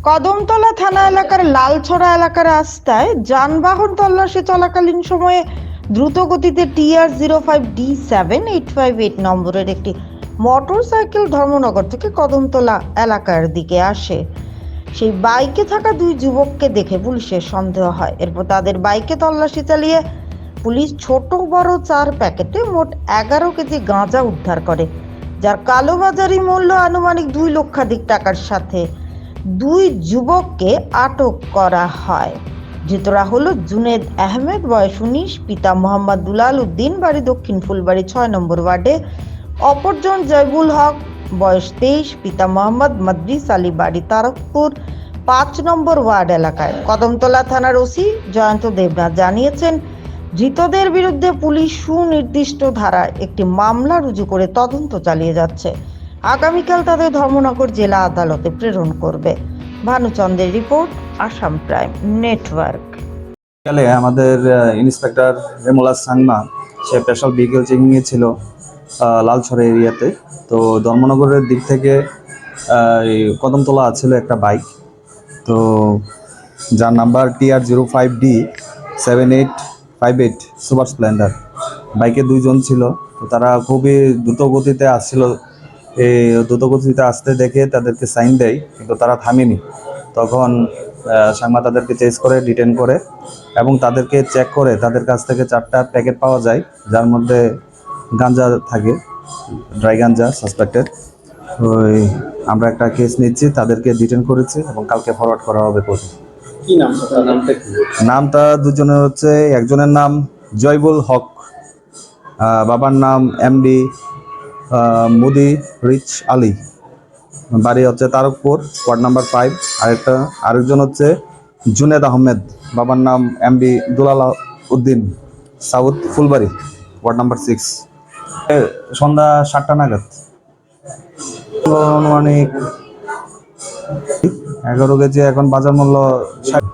কদমতলা থানা এলাকার লালছড়া এলাকার রাস্তায় যানবাহন তল্লাশি চলাকালীন সময়ে দ্রুত গতিতে TR05D7858 নম্বরের একটি মোটরসাইকেল ধর্মনগর থেকে কদমতলা এলাকার দিকে আসে। সেই বাইকে থাকা দুই যুবককে দেখে পুলিশের সন্দেহ হয়। এরপর তাদের বাইকে তল্লাশি চালিয়ে পুলিশ ছোট বড় 4 প্যাকেটে মোট 11 কেজি গাঁজা উদ্ধার করে, যার কালোবাজারি মূল্য আনুমানিক 2 লক্ষাধিক টাকার সাথে দুই যুবককে আটক করা হয়। ধৃতরা হলো জুনেদ আহমেদ, বয়স 19, পিতা মোহাম্মদ দুলাল উদ্দিন, বাড়ি দক্ষিণ ফুলবাড়ি 6 নম্বর ওয়ার্ডে। অপরজন জয়বুল হক, বয়স 23, পিতা মোহাম্মদ মদ্রিস আলী, বাড়ি তারকপুর 5 নম্বর ওয়ার্ড এলাকায়। কদমতলা থানার ওসি জয়ন্ত দেবনাথ জানিয়েছেন, ধৃতদের বিরুদ্ধে পুলিশ সুনির্দিষ্ট ধারায় একটি মামলা রুজু করে তদন্ত চালিয়ে যাচ্ছে। আগামীকাল তাদের ধর্মনগর জেলা আদালতে প্রেরণ করবে। ভানুচন্দ্রের রিপোর্ট, আসাম প্রাইম নেটওয়ার্ক। আমাদের ইন্সপেক্টর রেমুলাস সাংমা সে স্পেশাল ভেহিকেল চেকিংয়ে ছিল লালছড়া এরিয়াতে। তো ধর্মনগরের দিক থেকে কদমতলা ছিল একটা বাইক, তো যার নাম্বার TR05D7858 সুপার স্প্লেন্ডার। বাইকে দুইজন ছিল, তো তারা খুবই দ্রুত গতিতে আসছিল। এই দ্রুত গতিতে আসতে দেখে তাদেরকে সাইন দেয়, কিন্তু তারা থামেনি। তখন সাংমা তাদেরকে চেস করে, ডিটেন করে এবং তাদেরকে চেক করে তাদের কাছ থেকে 4টা প্যাকেট পাওয়া যায়, যার মধ্যে গাঞ্জা থাকে, ড্রাই গাঞ্জা সাসপেক্টেড। ওই আমরা একটা কেস নিচ্ছি, তাদেরকে ডিটেন করেছি এবং কালকে ফরওয়ার্ড করা হবে কোর্টে। কি নামটা কি? নামটা দুজনের হচ্ছে, একজনের নাম জয়বুল হক, বাবার নাম MD মুদি রিচ আলী, বাড়ি হচ্ছে তারকপুর ওয়ার্ড নাম্বার 5। আরেকজন হচ্ছে জুনেদ আহমেদ, বাবার নাম MD Dulal Uddin, south Phulbari ward number 6। সন্ধ্যা 7টা নাগাদ আনুমানিক 11 কেজি, এখন বাজার মূল্য 60।